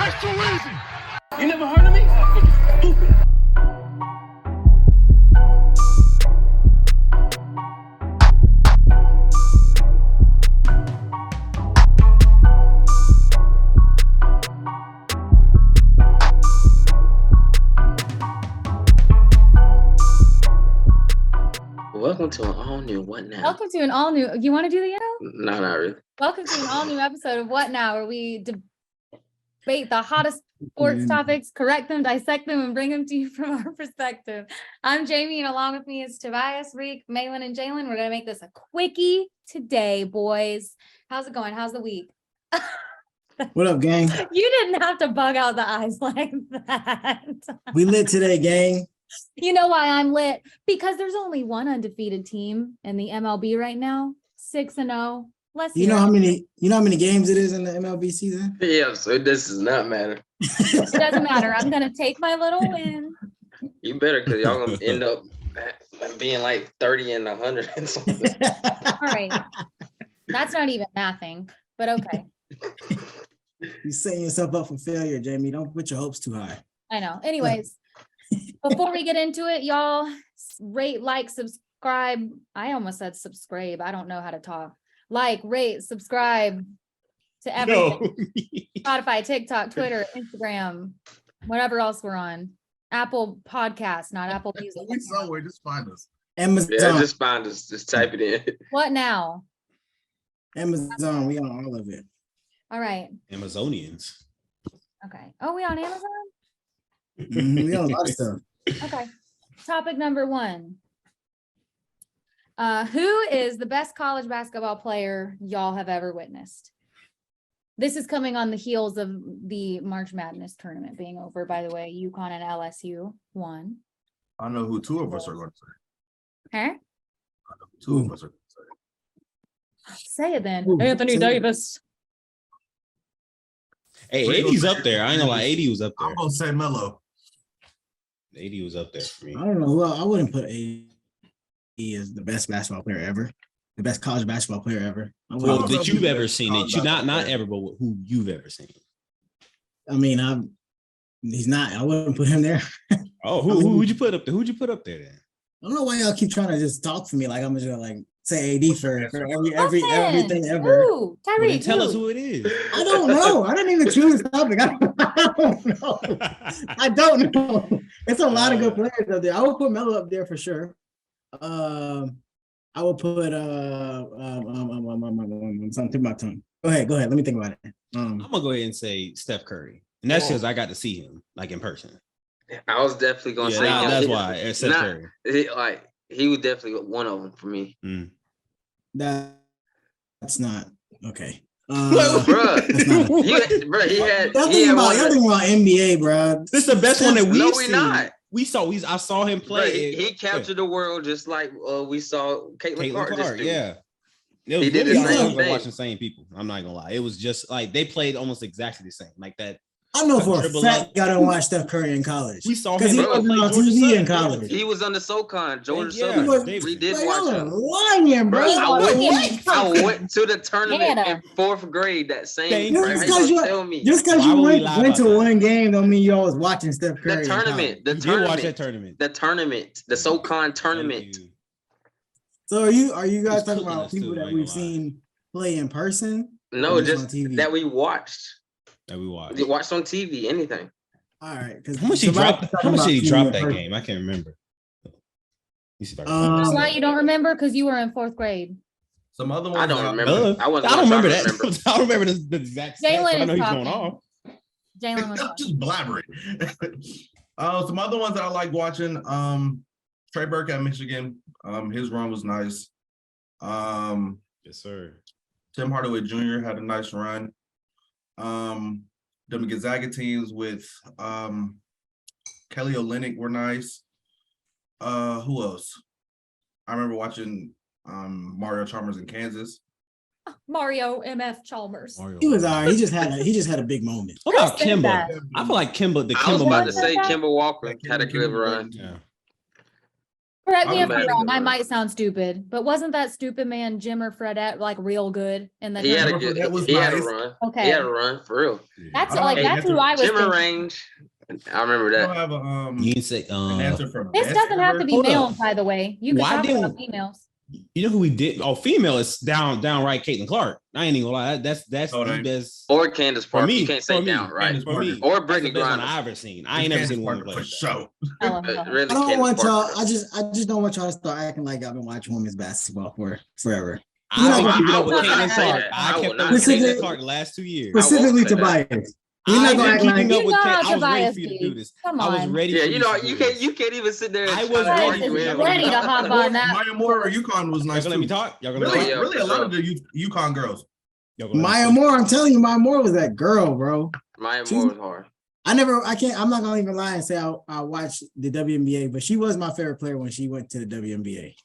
That's too easy. You never heard of me? Stupid. Welcome to an all-new What Now? Welcome to an all-new... You want to do the intro? No, not really. Welcome to an all-new episode of What Now, where we debate the hottest sports topics, correct them, dissect them, and bring them to you from our perspective. I'm Jamie, and along with me is Tobias, Reek, Malin, and Jalen. We're going to make this a quickie today, boys. How's it going? How's the week? What up, gang? You didn't have to bug out the eyes like that. We lit today, gang. You know why I'm lit? Because there's only one undefeated team in the MLB right now, 6-0. You know how many games it is in the MLB season? Yeah, so this does not matter. It doesn't matter. I'm gonna take my little win. You better, because y'all gonna end up being like 30 and 100 and something. All right. That's not even mathing, but okay. You're setting yourself up for failure, Jamie. Don't put your hopes too high. I know. Anyways, before we get into it, y'all rate, like, subscribe. I almost said subscribe. I don't know how to talk. Like, rate, subscribe to everything. No. Spotify, TikTok, Twitter, Instagram, whatever else we're on. Apple Podcasts, not Apple Music. We somewhere, just find us. Amazon. Yeah, just find us. Just type it in. What now? Amazon. We on all of it. All right. Amazonians. Okay. Oh, we on Amazon? We on a lot of stuff. Okay. Topic number 1. Who is the best college basketball player y'all have ever witnessed? This is coming on the heels of the March Madness tournament being over, by the way. UConn and LSU won. I know who two of us are going to say. Huh? I know who two of us are going to say. Say it then. Anthony Davis. Hey, 80's up there. I ain't gonna lie, 80 was up there. I'm going to say Melo. 80 was up there for me. I don't know. Well, I wouldn't put AD as the best basketball player ever. The best college basketball player ever. Well, that you've ever seen it. You not ever, but who you've ever seen. I mean, he's not. I wouldn't put him there. Oh, who would you put up there? Who'd you put up there then? I don't know why y'all keep trying to just talk for me like I'm just gonna like say AD for everything ever. Ooh, Tyree, well, tell us who it is. I don't know. I didn't even choose the topic. I don't know. I don't know. It's a lot of good players up there. I would put Melo up there for sure. I would put something to my tongue. Go ahead. Let me think about it. I'm gonna go ahead and say Steph Curry, and that's because I got to see him like in person. I was definitely gonna say him. That's why it's Steph Curry. He was definitely one of them for me. That's not okay. Bro, he had. Y'all thinking about NBA, bro. This is the best one that we've no, seen. Not. I saw him play. Bro, he captured the world just like we saw Caitlin Clark. Yeah. It was he did the same thing. Watching the same people. I'm not gonna lie. It was just like they played almost exactly the same. Like that. I know for a fact y'all don't watch Steph Curry in college. We saw him because he wasn't on TV in college. He was on the SoCon, Georgia Southern. We did watch him. Lying, bro. I went to the tournament in 4th grade that same year. Just because you went to one game don't mean you always watching Steph Curry. The tournament. The SoCon tournament. So are you guys talking about people that we've seen play in person? No, just that we watched. That we watched. You watched on TV, anything. All right. How much did he drop that game? I can't remember. That's why you don't remember, because you were in 4th grade. Some other ones I don't remember. I don't remember that. I don't remember the exact. Jalen I know is he's going off. Jalen was just blabbering. Some other ones that I like watching. Trey Burke at Michigan. His run was nice. Yes, sir. Tim Hardaway Jr. had a nice run. The Gonzaga teams with Kelly Olynyk were nice. Who else? I remember watching Mario Chalmers in Kansas. Mario MF Chalmers. He was all right. He just had a big moment. What about Kemba? I feel like Kemba. I was about to say Kemba Walker had a good run. Yeah. Correct me I'm if I'm mad wrong. at I her. might sound stupid, but wasn't that stupid man Jim or Fredette like real good in the He had a Jimmer good. Fredette was He had a nice. run. Okay. He had a run for real. That's I don't like have an that's who answer. I was Jimmer thinking. range. I remember I don't that. have You can say an answer for This best doesn't have to ever. be Hold males, up. by the way. You can Why talk about didn't- females. You know who we did? Oh, female is downright Caitlin Clark. I ain't even gonna lie. That's Oh, the they- best. Or Candace For Parker. me, You can't say for me, down, right? Candace For me, Or that's Brittany the best one Griner. I've ever seen. I ain't never Candace seen one Parker play. for sure. Really, I don't Candace want y'all. Parker. I just don't want y'all to start acting like I've been watching women's basketball for forever. I You know, was keeping I up with would Caitlin not say Clark. that. I I kept would up not with say Caitlin that. Clark the last 2 years. I won't Specifically say that. Tobias. You're not I've gonna been act keeping like up with You know Caitlin. I was ready Tobias for you to be. do this. Come I was on. ready. Yeah, for you know, to do you this. can't even sit there. I and was try to ready argue for with you. him. Ready to hop on that. Maya Moore or UConn was Y'all nice gonna let me too. talk? Y'all gonna Really, let me Yeah, talk? really, for a lot sure. of the UConn girls. Y'all gonna let me Maya talk? Moore. I'm telling you, Maya Moore was that girl, bro. Maya She's- Moore was hard. I'm not gonna even lie and say I watched the WNBA, but she was my favorite player when she went to the WNBA.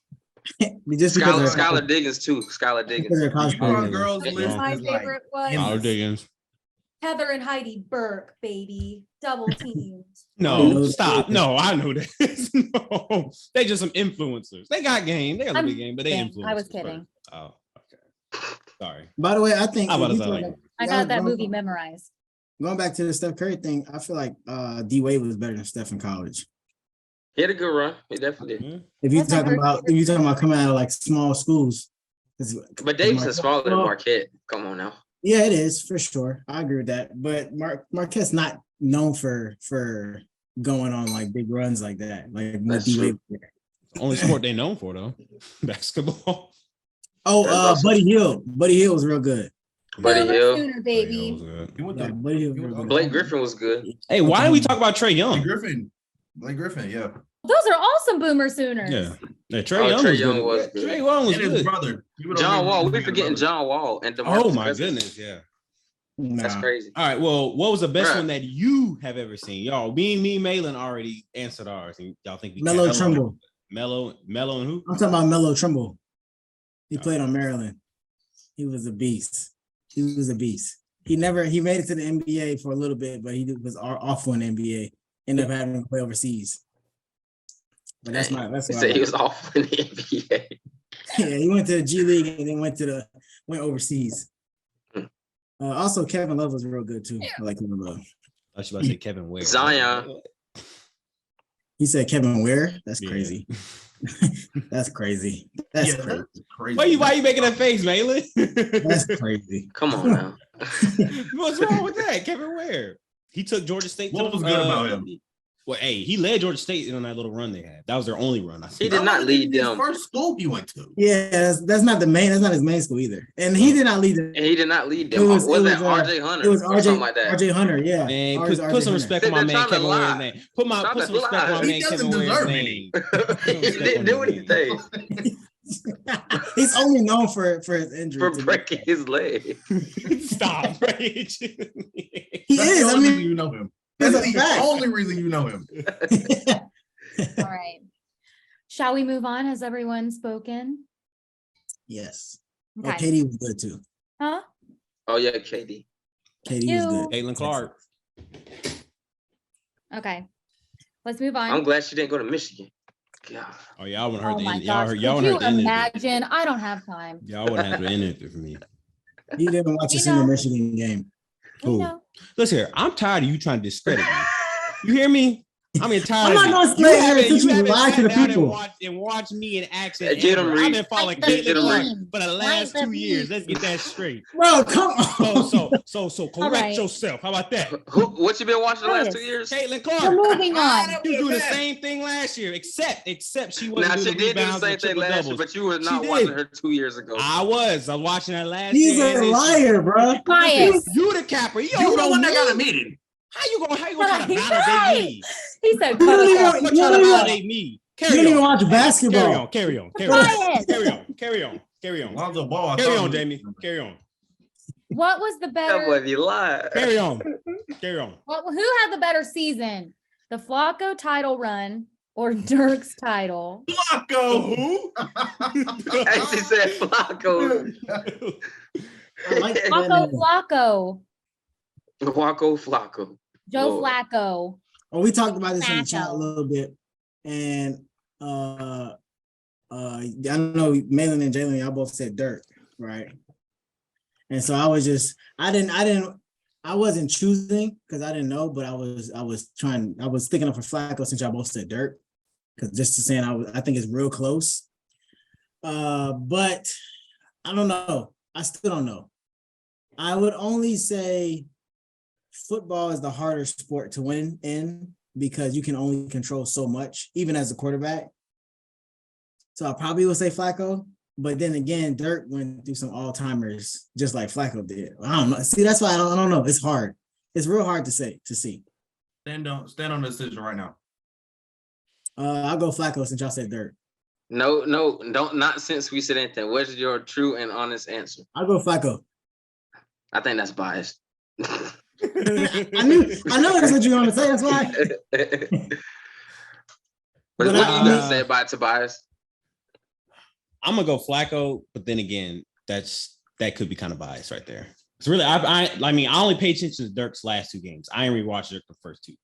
Just because of her Skylar Diggins too. Skylar because Diggins. of her The college UConn career. girls Yeah. list My is like favorite was Tyler endless. Diggins. Heather and Heidi Burke, baby. Double teamed. No, know stop. that. No, I know this. No, they just some influencers. They got game. They got a I'm big game, but they kidding. influencers. I was kidding. Oh, okay. Sorry. By the way, I think How about if us, you like- talk- I got that movie memorized. Going back to the Steph Curry thing, I feel like D Wade was better than Steph in college. He had a good run. He definitely did. Hmm? If you That's my talking about coming out of like small schools, But Davison's smaller than Marquette. Come on now. Yeah, it is for sure. I agree with that. But Marquette's not known for going on like big runs like that. Like what That's D true. Wade. Only sport they known for though, basketball. Oh, That's awesome. Buddy Hield. Buddy Hield was real good. Buddy Boomer Hill. Sooner, baby. He went Yeah, to Buddy Hield was real good. Blake Griffin was good. Hey, why did we talk about Trey Blake Young? Griffin. Blake Griffin, yeah. Those are awesome Boomer Sooners. Yeah, Trey Oh, Young Trae was Young good. was good. Trey Young was And his good. brother. He would John only Wall. be We his forgetting brother. John Wall and DeMarcus Oh my Cousins. goodness, yeah. That's Nah. crazy. All right, well, what was the best Bruh. one that you have ever seen? Y'all, me, Malin already answered ours. And y'all think we Melo can't- Trimble. Melo and who? I'm talking about Melo Trimble. He played on Maryland. He was a beast. He was a beast. He made it to the NBA for a little bit, but he was awful in the NBA. Ended up having to play overseas. But that's He what I said he like. was off in the NBA. Yeah, he went to the G League and then went overseas. Hmm. Also, Kevin Love was real good too. I like Kevin Love. I was about to say Kevin Ware. Zion. He said Kevin Ware. That's Yeah. crazy. That's crazy. That's Yeah, crazy. that's crazy. Why you making that face, Malin? That's crazy. Come on now. What's wrong with that? Kevin Ware. He took Georgia State. What was good about him? Well, hey, he led Georgia State on that little run they had. That was their only run. I He think. did not lead His them. first school he went to. Yeah, that's not the main. That's not his main school either. And he did not lead the. And he did not lead It them. was- Was it that was, RJ Hunter It was or something like that? RJ Hunter. Yeah. Man, RJ put some Hunter. respect on my They're man trying to Kevin Ware's lie. name. Trying Put to some respect on my lie. man He Kevin doesn't Ware's deserve name. He didn't do anything He's only known for his injury. for to be breaking fair. his leg. Stop, right? He That's is. the I only mean, reason you know him. That's That's a the fact. only reason you know him. All right. Shall we move on? Has everyone spoken? yes. Oh, Okay. Katie was good too. Huh? Oh yeah, KD. Katie was You. good. Caitlin Clark. Okay. Let's move on. I'm glad she didn't go to Michigan. God. Oh, y'all wouldn't heard Oh the my end. Y'all gosh. heard. Y'all Could wouldn't you heard the end. of it. imagine? I don't have time. Y'all wouldn't have to end it for me. He didn't watch a We single know. Michigan game. We Who? know. Listen here. I'm tired of you trying to discredit me. You hear me? I'm tired. I'm not of gonna it. stay here until you haven't lie to sat the down people. and watch me in action. Hey, get 'em, ever. I've Reed. been following Like the Caitlin Clark beam. for the last Like the 2 years. beam. Let's get that straight. Bro, come on. So correct right. yourself. How about that? What you been watching the last Yes. 2 years? Caitlin We're Clark. moving on. She was doing the same thing last year, except she wasn't Now doing she the did do the rebounds same and thing triple last year, doubles. but you were She not did. watching her 2 years ago. I was watching that last He's year. a and this liar, bro. Bias. You the capper. You You don't the know one that got a me. meeting. How you gonna try to He's validate right. me? He said, You don't cut even- it off. You're you trying don't to even- validate me. You Carry don't even on. watch basketball. Carry on. Lonzo Ball. I Carry thought on, he- Jamie. Carry on. What was the That better? boy be lying. Carry on. Who had the better season? The Flacco title run or Dirk's title? Flacco. Who? Actually said Flacco. I like that Flacco, name. Flacco. Flacco. Joe Lord. Flacco. Oh, we talked about this in the chat a Flacco. little bit, and I know Malin and Jalen, y'all both said Dirk, right? And so I wasn't choosing because I didn't know, but I was thinking of for Flacco since y'all both said Dirk, because just to saying I think it's real close. But I don't know. I still don't know. I would only say football is the harder sport to win in because you can only control so much, even as a quarterback. So I probably would say Flacco, but then again, Dirk went through some all-timers just like Flacco did. I don't know. See, that's why I don't know. It's hard. It's real hard to see. Stand on the decision right now. I'll go Flacco since y'all said Dirk. No, don't not since we said anything. What's your true and honest answer? I'll go Flacco. I think that's biased. I know that's what you're gonna say. That's why. What do you got to say about Tobias? I'm gonna go Flacco, but then again, that could be kind of biased right there. It's really I only pay attention to Dirk's last 2 games. I ain't rewatched Dirk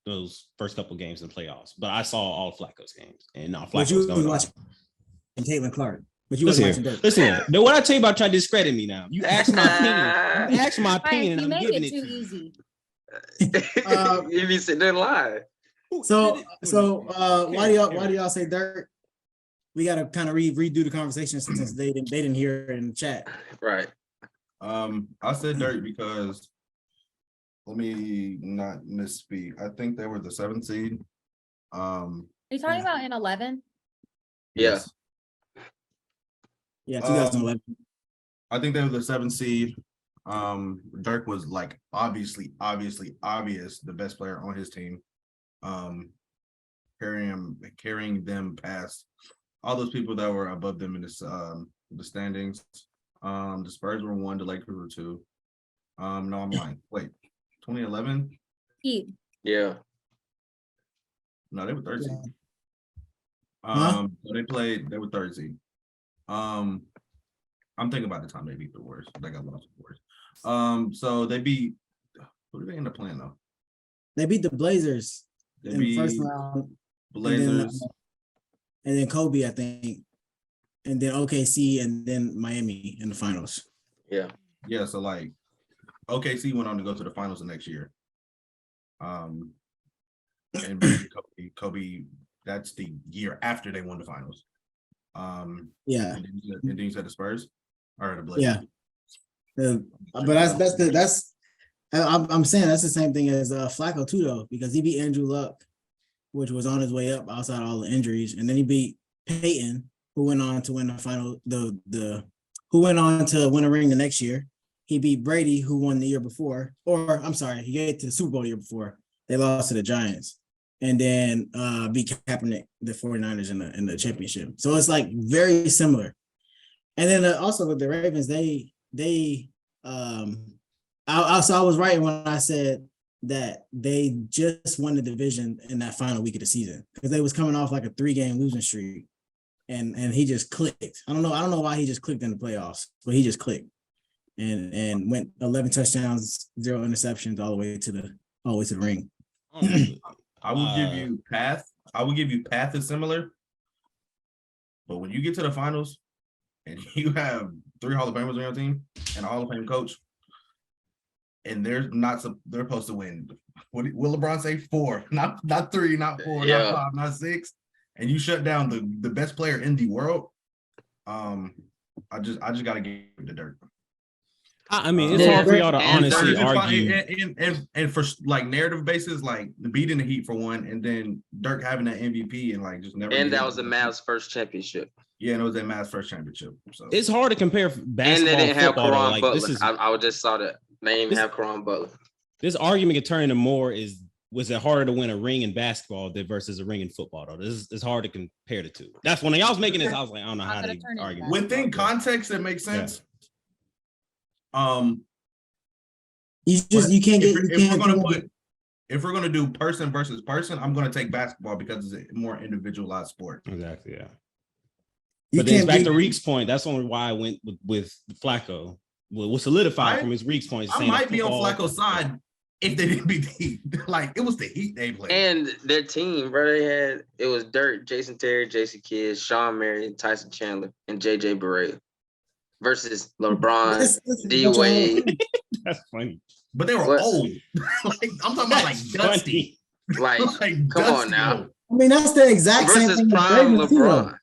those first couple games in the playoffs, but I saw all of Flacco's games. And now Flacco's going watching Caitlin Clark. But you wasn't watching Dirk. Listen, know what I tell you about trying to discredit me now? You asked my opinion. You asked my opinion, and I'm giving it too to you. easy. You be sitting there lying. So why do y'all say Dirk? We gotta kind of redo the conversation since they didn't hear it in the chat. Right. I said Dirk because let me not misspeak. I think they were the 7th seed. Are you talking about in 11? Yeah. Yeah, 2011. I think they were the 7th seed. Dirk was like obviously the best player on his team. Carrying them past all those people that were above them in this the standings. The Spurs were 1, the Lakers were 2. No, I'm lying. Wait, 2011? Heat. Yeah. No, they were 3rd seed. Huh? So they were 3rd seed. I'm thinking about the time they beat the Warriors. They got lost to the Warriors. So they beat, who did they end up playing though? They beat the Blazers They in the first round. Blazers. And then Kobe, I think. And then OKC and then Miami in the finals. Yeah. Yeah, so like OKC went on to go to the finals the next year. And Kobe, that's the year after they won the finals. Yeah. And then you said the Spurs or the Blazers. Yeah. But I'm saying that's the same thing as Flacco too, though, because he beat Andrew Luck, which was on his way up outside all the injuries, and then he beat Peyton, who went on to win the final, who went on to win a ring the next year. He beat Brady, who won the year before, or I'm sorry, he got to the Super Bowl the year before. They lost to the Giants, and then beat Kaepernick, the 49ers in the championship. So it's like very similar. And then also with the Ravens, I was right when I said that they just won the division in that final week of the season because they was coming off like a 3-game losing streak. And he just clicked. I don't know why he just clicked in the playoffs, but he just clicked and went 11 touchdowns, 0 interceptions all the way to the ring. I will give you path. I will give you path is similar. But when you get to the finals and you have 3 Hall of Famers on your team and a Hall of Fame coach, and they're supposed to win. What will LeBron say? 4, not 3, not 4, not 5, not 6. And you shut down the best player in the world. I just gotta give it to Dirk. I mean, it's hard for y'all to honestly argue. And for like narrative basis, like beating the Heat for one, and then Dirk having that MVP and like just never. And that was the Mavs' first championship. Yeah, and it was their Mavs' first championship. So it's hard to compare basketball. And they didn't have football, Caron Butler. I just saw that. They didn't even have Caron Butler. This argument can turn into more was it harder to win a ring in basketball versus a ring in football, though? It's hard to compare the two. That's when y'all was making this, I was like, I don't know how to argue. Within context, it makes sense. Yeah. You can't get if we're gonna do person versus person, I'm gonna take basketball because it's a more individualized sport. Exactly, yeah. But then back to Reek's point, that's only why I went with Flacco. Well, solidified from his Reek's point. I might be on Flacco's side if they didn't beat the Heat. Like, it was the Heat they played. And their team, bro, it was Dirk, Jason Terry, Jason Kidd, Sean Marion, Tyson Chandler, and JJ Barea versus LeBron, D Wade. That's funny. But they were What? old. Like, I'm talking about like That's Dusty. Like, Like, come on Dusty now. old. I mean, that's the exact same Versus thing. with prime Ravens, too, though.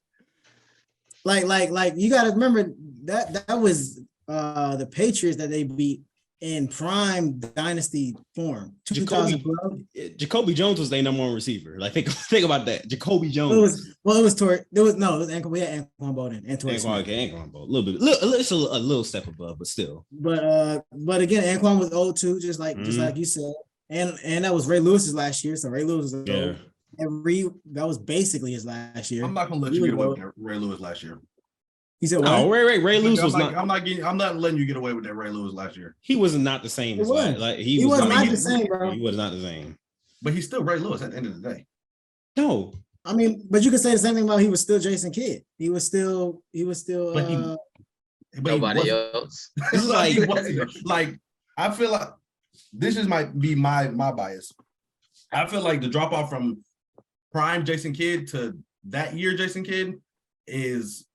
LeBron. Like you got to remember that was the Patriots that they beat in prime dynasty form. 2012. Jacoby Jones was their number one receiver. Like think about that. Jacoby It Jones. was it was Anquan Bolden and Torrey Smith. Anquan Bolt. A little bit. It's a little step above, but still. But again, Anquan was old too, just like you said. And that was Ray Lewis's last year. So Ray Lewis was old. And that was basically his last year. I'm not gonna let you get away with that Ray Lewis last year. He said, "No, Ray Lewis was not. not. I'm not letting you get away with that Ray Lewis last year. He was not the same as like he was not the same, bro. He was not the same. But he's still Ray Lewis at the end of the day. No, I mean, but you could say the same thing about he was still Jason Kidd. He was still. But Nobody else. This is like I feel like this might be my bias. I feel like the drop off from prime Jason Kidd to that year Jason Kidd is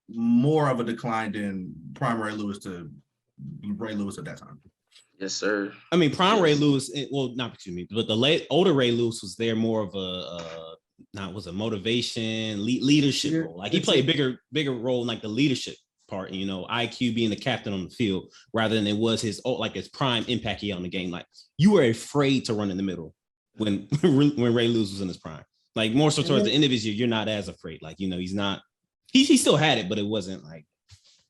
more of a decline than prime Ray Lewis to Ray Lewis at that time. Yes, sir. I mean prime Ray Lewis. Well, not excuse me, but the older Ray Lewis was there more of a motivation leadership role. Like he played a bigger role in like the leadership part, you know, IQ being the captain on the field rather than it was his prime impact he had on the game. Like you were afraid to run in the middle when Ray Lewis was in his prime. Like more so towards the end of his year, you're not as afraid. Like, you know, he's not. He still had it, but it wasn't like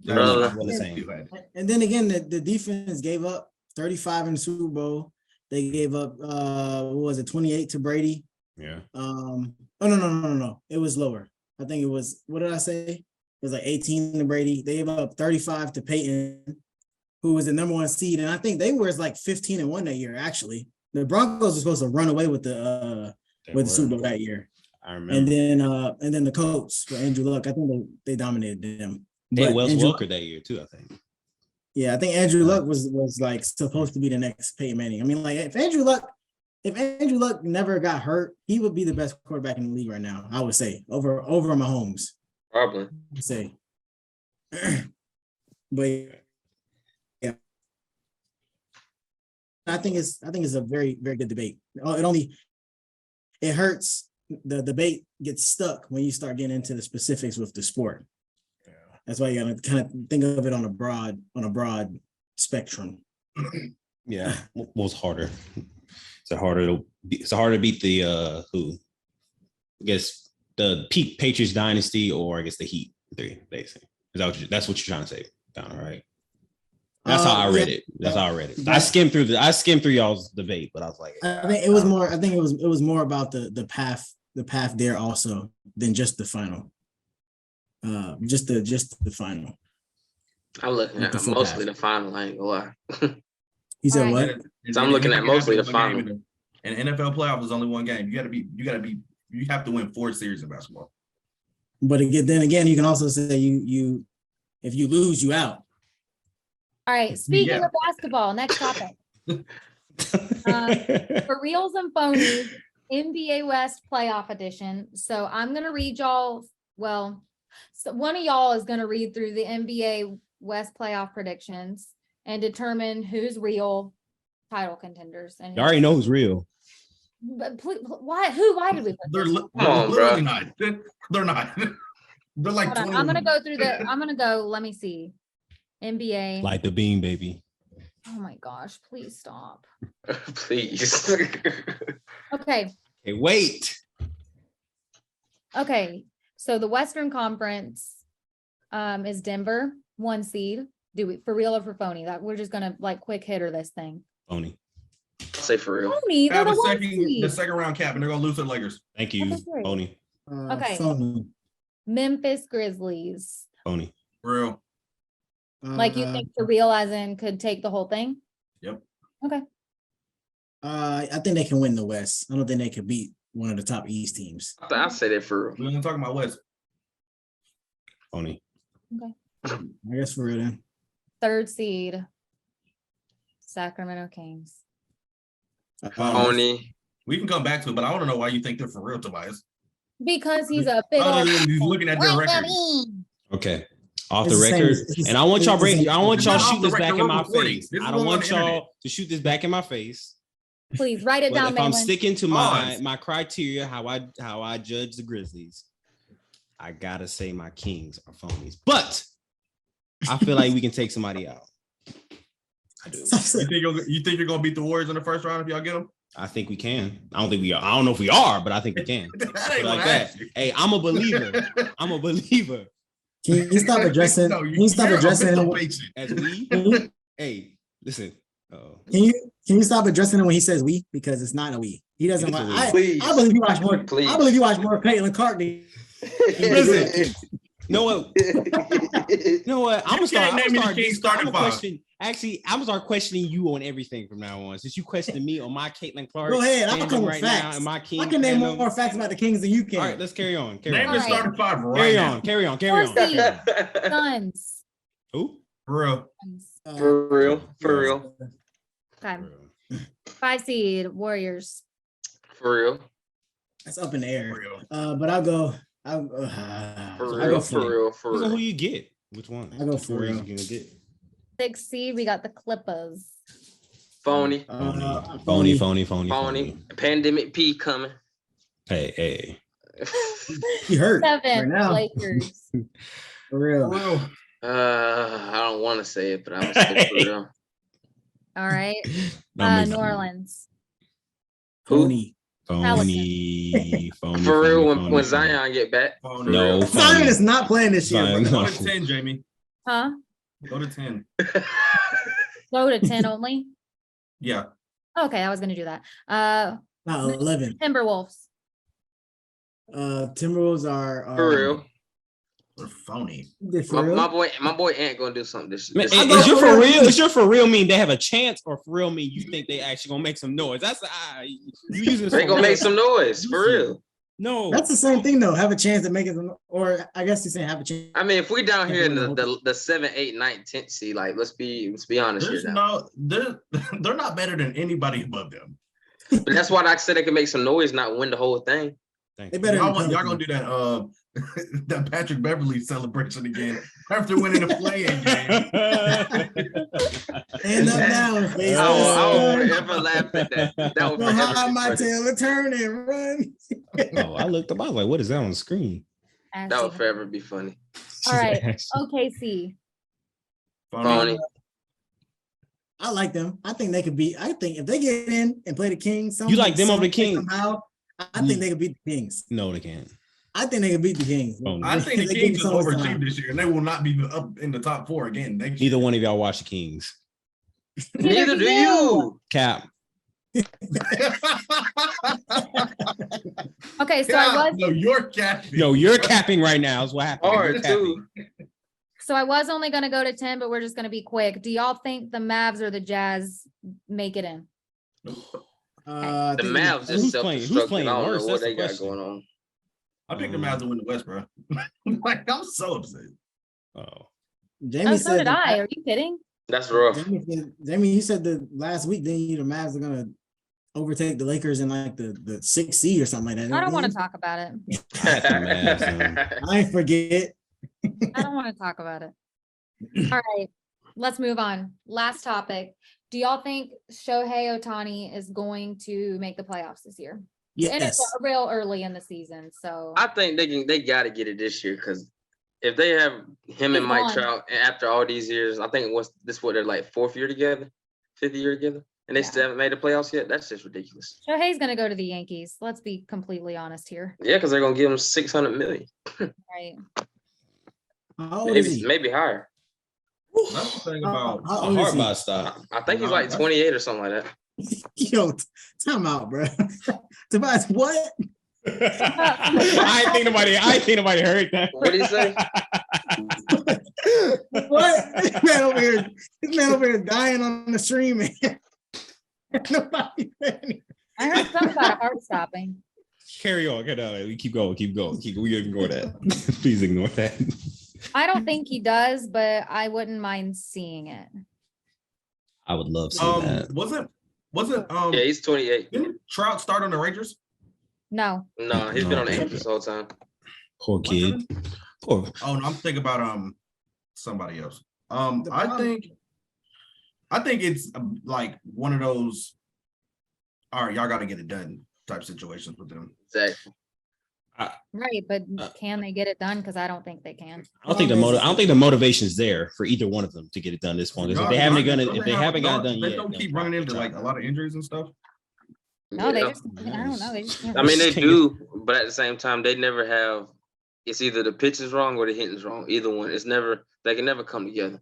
the same. And then again, the defense gave up 35 in the Super Bowl. They gave up 28 to Brady. Yeah. Oh no. It was lower. I think it was, what did I say? It was like 18 to Brady. They gave up 35 to Peyton, who was the number one seed. And I think they were like 15-1 that year, actually. The Broncos were supposed to run away with the Super Bowl that year. I remember. And then the Colts for Andrew Luck, I think they dominated them. They had Wes Welker that year too, I think. Yeah, I think Andrew Luck was like supposed to be the next Peyton Manning. I mean, like if Andrew Luck never got hurt, he would be the best quarterback in the league right now. I would say over Mahomes. Probably. I'd say, but yeah, I think it's a very, very good debate. It hurts. The debate gets stuck when you start getting into the specifics with the sport. Yeah. That's why you gotta kind of think of it on a broad spectrum. Yeah, what's harder? It's harder to beat the who? I guess the peak Patriots dynasty, or I guess the Heat 3, basically. That's what you're trying to say, Donna, right? That's how I read it. That's how I read it. I skimmed through y'all's debate, but I was like, I think it was more. I think it was more about the path there also than just the final. Just the final. I'm looking at mostly the final. I ain't gonna lie. You said what? So I'm looking at mostly the final. And NFL playoff is only one game. You have to win 4 series in basketball. But then again, you can also say you if you lose, you out. All right. Speaking of basketball, next topic. For reals and phonies, NBA West playoff edition. So I'm going to read y'all. Well, so one of y'all is going to read through the NBA West playoff predictions and determine who's real title contenders. And you already know who's real. But why? Why did we put They're this? literally not. They're not. They're like 20. I'm going to go through I'm going to go. Let me see. NBA. Like the beam, baby. Oh my gosh, please stop. Please. Okay. Hey, wait. Okay. So the Western Conference is Denver, 1 seed. Do we for real or for phony? That we're just gonna like quick hitter this thing. Phony. Say for real. Phony. They're the second round cap, and they're gonna lose to the Lakers. Thank you. Phony. Okay. Phony. Memphis Grizzlies. Phony. For real. Like you think for real as in could take the whole thing? Yep. Okay. I think they can win the West. I don't think they could beat one of the top East teams. I say that for real. We're gonna talk about West. Phony. Okay. I guess for real then. 3rd seed. Sacramento Kings. Phony. We can come back to it, but I want to know why you think they're for real, Tobias. Because he's a big Other old. than he's looking at their record. Okay. Off It's the the same- record, it's the and I want y'all it's the break. same- I want y'all It's not shoot off the this back record, in we're my recording. face. This is I don't going on want the internet. y'all to shoot this back in my face. Please write it But down, if I'm Malin. sticking to Pause. my criteria, how I judge the Grizzlies, I gotta say my Kings are phonies. But I feel like we can take somebody out. I do. You think you're gonna beat the Warriors in the first round if y'all get them? I think we can. I don't think we are. I don't know if we are, but I think we can. That Put ain't it what like I that. asked you. Hey, I'm a believer. I'm a believer. Can you stop addressing? No, Can you stop you're a addressing mental him? patient. As we, Can you, hey, listen. can you stop addressing him when he says we? Because it's not a we. He doesn't It's a want. we. Please. I believe you watch more. Please. I believe you watch more Caitlin Clark than Listen. You know what? You know what? I'm gonna start. can't name me the I'm Kings starting five. question. Actually, I'm gonna start questioning you on everything from now on. Since you questioning me on my Caitlin Clark, Go ahead. I'll fandom come with right now, facts. and my King. I can name fandom. more facts about the Kings than you can. All right, let's carry on. Carry Name on. the All right. starting five right Carry now. on. Carry on. Carry on. Four seed. Carry on. Suns. Who? For real. For real. For real. Okay. 5 seed Warriors. For real. That's up in the For air. real. But I'll go. For I'll real. go For real. For Depends on who real. you get. Which one? I'll go Which for Warriors real. you gonna get? 6 seed, we got the Clippers. Phony. Phony. Phony. Pandemic P coming. Hey. He hurt 7 right now. Lakers. For real. For real. I don't want to say it, but I'm gonna say for real. All right. No, New Orleans. Phony. Phony. For real, when Zion get back. For No. real. Zion is not playing this year. Zion, bro. no. Go to 10, Jamie. Huh? Go to 10. Go to 10 only. Yeah. Okay, I was gonna do that. Not 11. Timberwolves. Timberwolves are For real. They're phony. They're for real. My boy Ant gonna do something this Man, this- is your for real? Is your for real mean they have a chance, or for real mean you think they actually gonna make some noise? That's you using this They for gonna real. make some noise for real. No, That's the same thing though. Have a chance to make it, or I guess you're saying have a chance. I mean, if we down here in Definitely the 7, 8, 9, 10th seed, like let's be honest There's here now. they're not better than anybody above them. But that's why I said they can make some noise, not win the whole thing. They better. Y'all than gonna do that that Patrick Beverly celebration again after winning the play-in game. Stand up now, face. I will forever laugh at that. That would Go forever hide be my funny. tail and turn and run. Oh, I looked up. I was like, "What is that on the screen?" That would forever be funny. All right. OKC. Phony. I like them. I think they could beat. I think if they get in and play the Kings, You like them over the Kings? Somehow, I think they could beat the Kings. No, they can't. I think they could beat the Kings. Phony. I think the They Kings give is them so much overachieved time. this year, and they will not be up in the top 4 again next year. Neither one of y'all watch the Kings. Neither do you. Cap. Okay, so I was No, you're capping. No, you're capping right now. Is what happened. Hard You're capping. I was only gonna go to 10, but we're just gonna be quick. Do y'all think the Mavs or the Jazz make it in? I The think- Mavs Who's just playing- who's self-destructed. playing I don't worse? know what That's the they got question. going on. I picked the Mavs to win the West, bro. Like, I'm so upset. Oh, Jamie Oh, so said did I. Are you kidding? That's rough. Jamie, you said the last week, then the Mavs are gonna overtake the Lakers in like the 6th seed or something like that. I don't want to talk about it. I had the Mavs, I ain't forget. I don't want to talk about it. All right, let's move on. Last topic. Do y'all think Shohei Ohtani is going to make the playoffs this year? And Yes. it's real early in the season, so I think they got to get it this year because if they have him and He's Mike gone. Trout and after all these years, I think what they're like 4th year together, 5th year together, and they Yeah. still haven't made the playoffs yet. That's just ridiculous. Shohei's gonna go to the Yankees. Let's be completely honest here, Yeah, because they're gonna give him 600 million, right? How old is he? maybe higher. That's the thing about How A old is hard he? bot stop. I think he's like 28 or something like that. Yo, time out, bro. Tobias, what? I ain't think nobody heard that. What did he say? What? This man over here dying on the stream. Man. Nobody said anything. I heard something about a heart stopping. Carry on. We keep going. We ignore that. Please ignore that. I don't think he does, but I wouldn't mind seeing it. I would love to see that. Wasn't Yeah, he's 28. didn't Trout start on the Rangers? No. No, he's been on the Angels the whole time. Poor kid. Poor. Oh no, I'm thinking about somebody else. The problem- I think it's like one of those. All right, y'all got to get it done type situations with them. Exactly. Right, but can they get it done? Because I don't think they can. I don't think the motivation is there for either one of them to get it done this point. If they haven't got it done they yet, don't keep running into like a lot of injuries and stuff. No, they Yeah. just, I don't know. They just can't. I mean, they do, but at the same time, they never have. It's either the pitch is wrong or the hitting is wrong. Either one. It's never. They can never come together.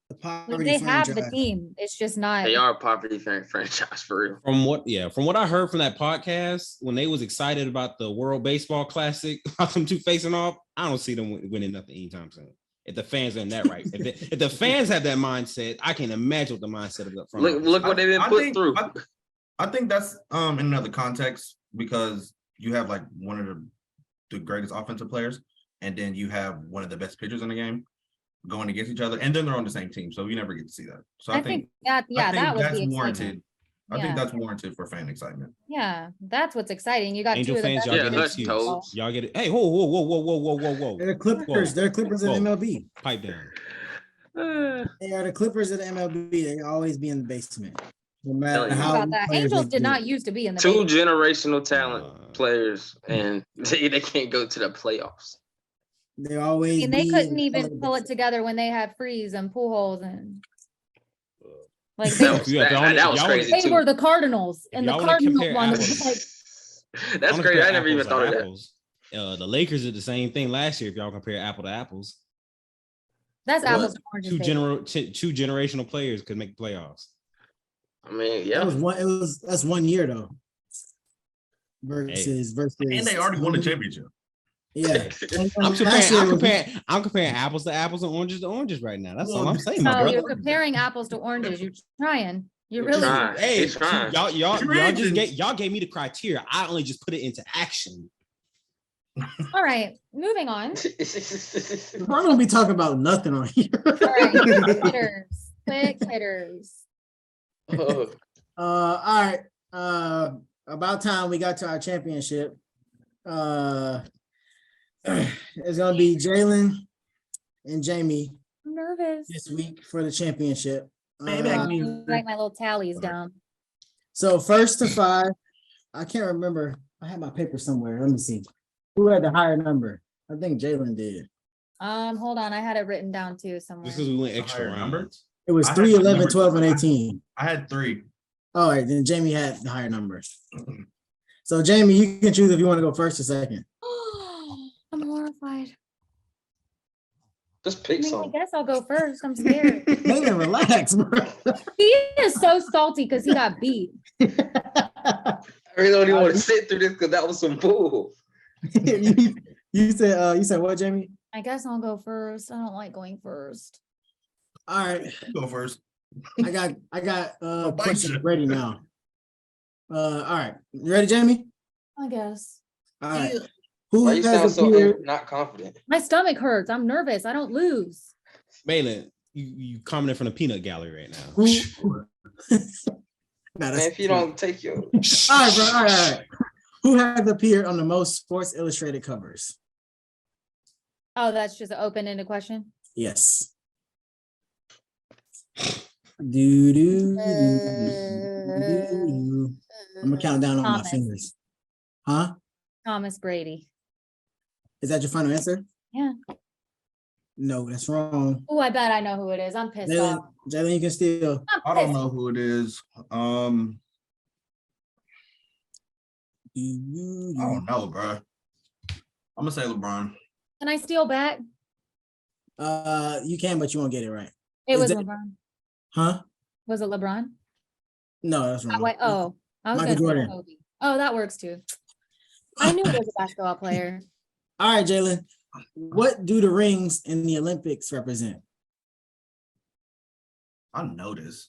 The Like, poverty they have the franchise. team. It's just not. They are a poverty franchise for real. From what I heard from that podcast, when they was excited about the World Baseball Classic, about them two facing off, I don't see them winning nothing anytime soon. If the fans are in that right, if the fans have that mindset, I can't imagine what the mindset of the front. Look what they've been put through. I think that's in another context because you have like one of the greatest offensive players, and then you have one of the best pitchers in the game going against each other, and then they're on the same team, so you never get to see that. So I think that that would that's be warranted. exciting. I Yeah. think that's warranted for fan excitement. Yeah, that's what's exciting. You got Angel two of the fans, best. y'all Yeah, get an hush, excuse. toes. Y'all get it. Hey, whoa. They're the Clippers. They're Clippers of the Whoa. MLB. Pipe down. They are the Clippers of the MLB. They always be in the basement. No matter Telling you. how About that. players Angels look did good. not used to be in the Two basement. generational talent players, and they can't go to the playoffs. They always. And they be couldn't in the even pull it basement. together when they had Freeze and Pujols and like That was, Yeah, if y'all that was y'all crazy they too. were the Cardinals, and the y'all wanna Cardinals compare won. apples- Like, That's great. I never even thought of that. Apples. The Lakers did the same thing last year. If y'all compare apple to apples, that's What? apples and oranges. baby. two generational players could make the playoffs. I mean, That yeah. was one. That's 1 year though. Versus. And they already won the championship. Yeah. I'm Last year I'm comparing apples to apples and oranges to oranges right now. That's all I'm saying, my No, brother. you're comparing apples to oranges. You're trying. You're really. trying. Hey, He's trying. y'all gave me the criteria. I only just put it into action. All right, moving on. We're gonna be talking about nothing on here. All right, quick hitters. Oh, All right. About time we got to our championship. It's gonna be Jalen and Jamie I'm nervous. this week for the championship. Write my little tallies down. So 1st to 5, I can't remember. I had my paper somewhere. Let me see. Who had the higher number? I think Jalen did. Hold on, I had it written down too somewhere. Just because we went extra higher number? rounds. It was I had 3, the 11, number. 12, and 18. I had 3. All right, then Jamie had the higher number. So Jamie, you can choose if you want to go first or second. I'm horrified. just I pick mean, I some. guess I'll go first. I'm scared. Jalen, relax, bro. He is so salty because he got beat. I really don't even want to sit through this because that was some bull. you said what, Jamie? I guess I'll go first. I don't like going first. All right, Go first. I got bite questions you. ready now. All right, you ready, Jamie? I guess. All right. Why Who you sound has so appeared? not confident? My stomach hurts. I'm nervous. I don't lose. Malin, you commenting from the peanut gallery right now. Who? Nah, Man, if you don't take your All right, bro. All right. Who has appeared on the most Sports Illustrated covers? Oh, that's just an open-ended question. Yes. Do. I'm gonna count down on my Thomas. fingers. Huh? Thomas Brady. Is that your final answer? Yeah. No, that's wrong. Oh, I bet I know who it is. I'm pissed Jalen, off. Jalen, you can steal. I'm I don't pissed. know who it is. I don't know, bro. I'm gonna say LeBron. Can I steal back? You can, but you won't get it right. It Is was that- LeBron. Huh? Was it LeBron? No, that's wrong. Wait, oh, I was Michael gonna say Jordan. Kobe. Oh, that works too. I knew it was a basketball player. All right, Jalen. What do the rings in the Olympics represent? I know this.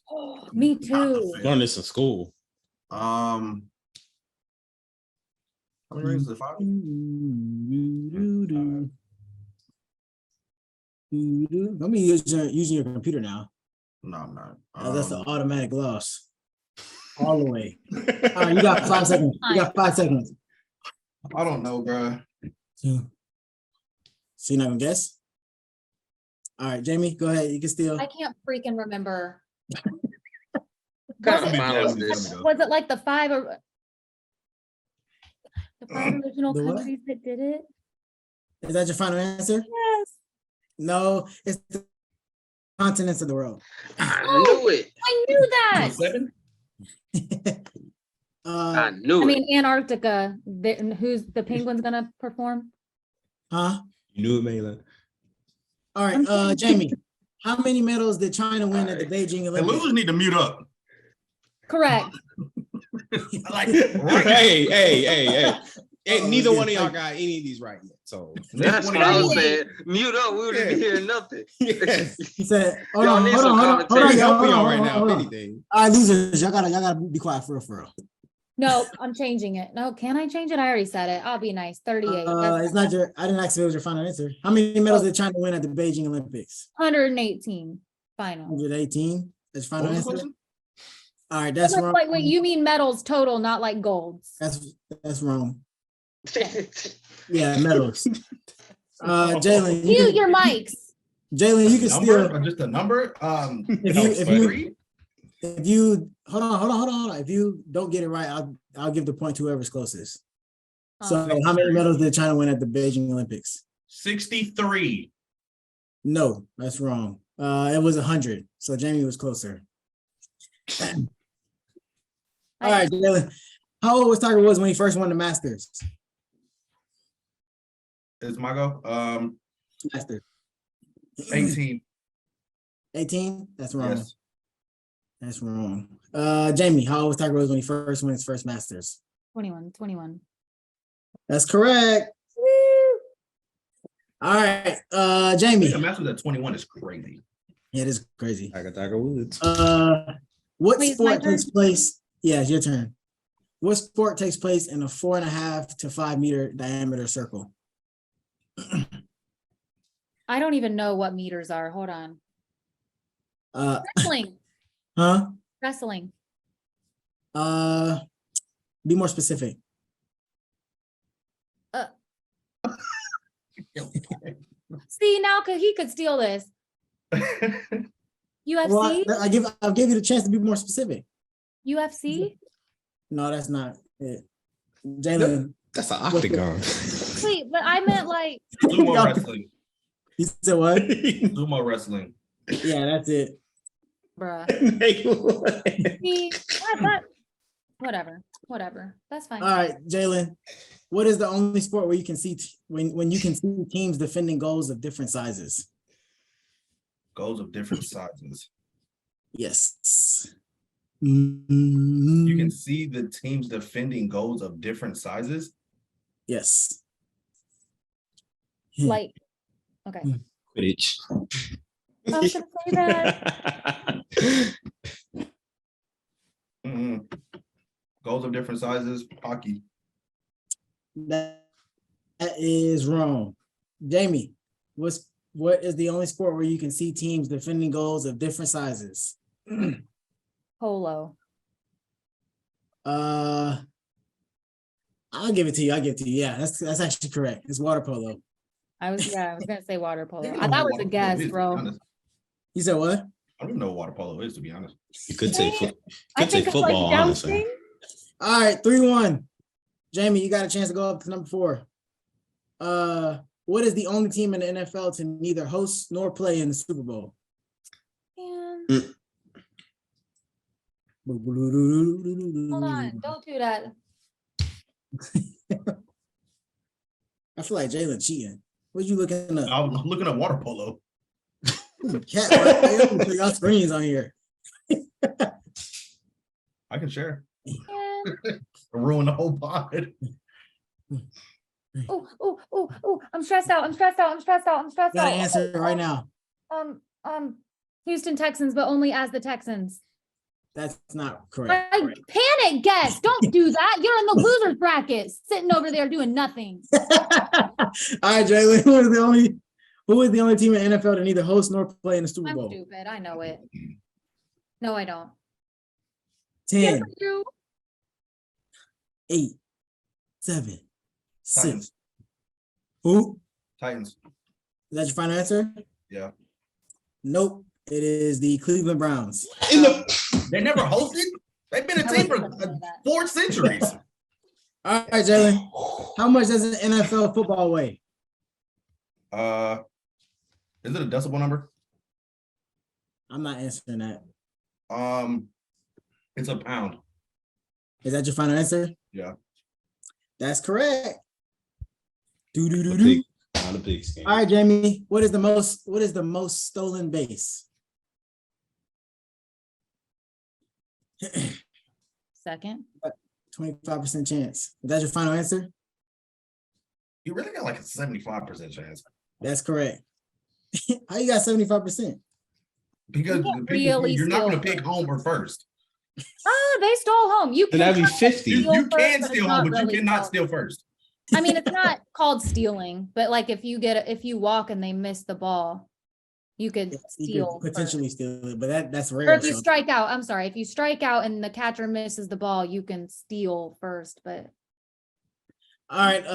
Me too. Learned this in school. How many rings is it? 5? Don't be using your computer now. No, I'm not. That's an automatic loss. all the way. All right, you got 5 seconds. You got 5 seconds. I don't know, bro. So you're not gonna guess? All right, Jamie, go ahead. You can still. I can't freaking remember. What kind of final is this? Was it like the five original The what? countries that did it? Is that your final answer? Yes. No, it's the continents of the world. I knew it. I knew that. 7? I uh, knew I it. mean, Antarctica. Who's the Penguins gonna perform? huh? You knew it, Malin. All right, Jamie, how many medals did China win at the Beijing The Olympics? losers need to mute up. Correct. Like, Hey. Oh, Neither yeah. one of y'all got any of these right yet. So That's what I was saying. Mute up. We wouldn't be Yeah. hearing nothing. yes. He said, hold Y'all on, need hold some on, hold on, commentary. y'all, Help me hold out on, right hold now, on, if hold on. anything. All right, losers, y'all gotta be quiet for real. No, I'm changing it. No, can I change it? I already said it. I'll be nice. 38. It's not your. I didn't ask if it was your final answer. How many medals did China win at the Beijing Olympics? 118 final. 118. That's your what final was the answer. question? All right, that's wrong. Wait, you mean medals total, not like golds. That's wrong. Yeah, medals. Jalen, Mute your mics. Jalen, you can Number still. or just a number? If you hold on. If you don't get it right, I'll give the point to whoever's closest. So how many medals did China win at the Beijing Olympics? 63. No, that's wrong. It was 100. So Jamie was closer. All right, Jalen. How old was Tiger Woods when he first won the Masters? It's my go. Masters. 18. 18? That's wrong. Yes. That's wrong. Jamie, how old was Tiger Woods when he first won his first Masters? 21. That's correct. Woo! All right, Jamie. The Masters at 21 is crazy. Yeah, it is crazy. Tiger Woods. What Wait, it's my sport takes place? Yeah, it's your turn. What sport takes place in a 4.5 to 5 meter diameter circle? I don't even know what meters are. Hold on. Wrestling. Huh? Wrestling. Be more specific. See, now he could steal this. UFC? Well, I'll give you the chance to be more specific. UFC? No, that's not it. Jalen, That's an octagon. Wait, but I meant like Sumo wrestling. you said what? Sumo wrestling. Yeah, that's it. bruh. Make See, whatever. That's fine. All right, Jalen. What is the only sport where you can see when you can see teams defending goals of different sizes? Goals of different sizes. Yes. You can see the teams defending goals of different sizes. Yes. Like, okay. Quidditch. I was gonna say that. Goals of different sizes. Hockey. That is wrong. Jamie, what is the only sport where you can see teams defending goals of different sizes? Polo. I'll give it to you. Yeah, that's actually correct. It's water polo. I was gonna say water polo. I I don't thought know it was what a water guess, polo is, to be bro. honest. You said what? I don't even know what water polo is, to be honest. You could say I think it's like football, honestly. jousting. All right, 3-1. Jamie, you got a chance to go up to number 4. What is the only team in the NFL to neither host nor play in the Super Bowl? Man, hold on, don't do that. I feel like Jalen cheating. What you looking up? I'm looking at water polo. Cat, right? Put y'all screens on here. I can share. Man. Ruin the whole pod. Oh, I'm stressed out. You gotta answer it right now. Houston Texans, but only as the Texans. That's not correct. I panic guess. Don't do that. You're in the losers bracket, sitting over there doing nothing. All right, Jalen. Who is the only team in NFL to neither host nor play in the Super I'm Bowl? stupid. I know it. No, I don't. 10, Good for you. 8, 7, 6. Titans. Who? Titans. Is that your final answer? Yeah. Nope. It is the Cleveland Browns. In the They never hosted. They've been a I team for wasn't gonna say that. 4 centuries. All right, Jalen. How much does an NFL football weigh? Is it a decibel number? I'm not answering that. It's a pound. Is that your final answer? Yeah. That's correct. Do. Not a big game. All right, Jamie. What is the most stolen base? Second. 25% chance. Is that your final answer? You really got like a 75% chance That's correct. How you got 75%? because You can't really you're not going to steal pick home or first. Oh, they stole home. You Then that'd be kind of 50. You, steal you first, can but it's steal not home, but really you cannot stealing. steal first. I mean, it's not called stealing, but like if you walk and they miss the ball, you could You steal. could potentially steal it, but that's Or rare. if you so- strike out, I'm sorry, if you strike out and the catcher misses the ball, you can steal first, but All right,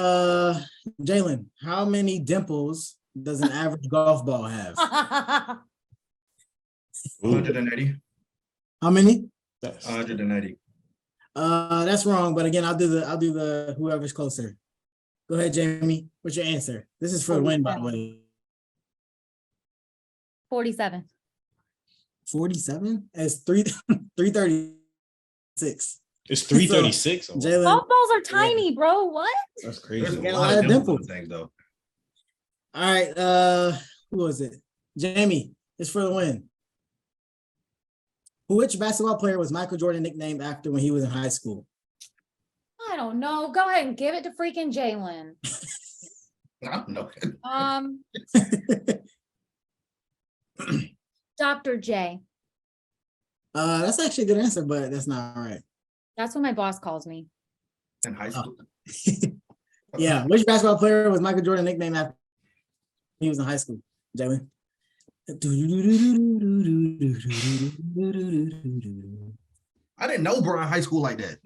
Jalen, how many dimples does an average golf ball have? 180. How many? That's 180. That's wrong. But again, I'll do the whoever's closer. Go ahead, Jamie. What's your answer? This is for the win, by the way. 47. 47? It's 336. It's 336. Jalen, Golf balls are tiny, bro. What? That's There's crazy. a got a lot lot of of dimples dimples. in things, though. all right. Who was it? Jamie, it's for the win. Which basketball player was Michael Jordan nicknamed after when he was in high school? I don't know. Go ahead and give it to freaking Jalen. I don't know. Dr. J. That's actually a good answer, but that's not right. That's what my boss calls me. In high school. Yeah. Which basketball player was Michael Jordan nicknamed after he was in high school? Jalen. I didn't know Brian high school like that.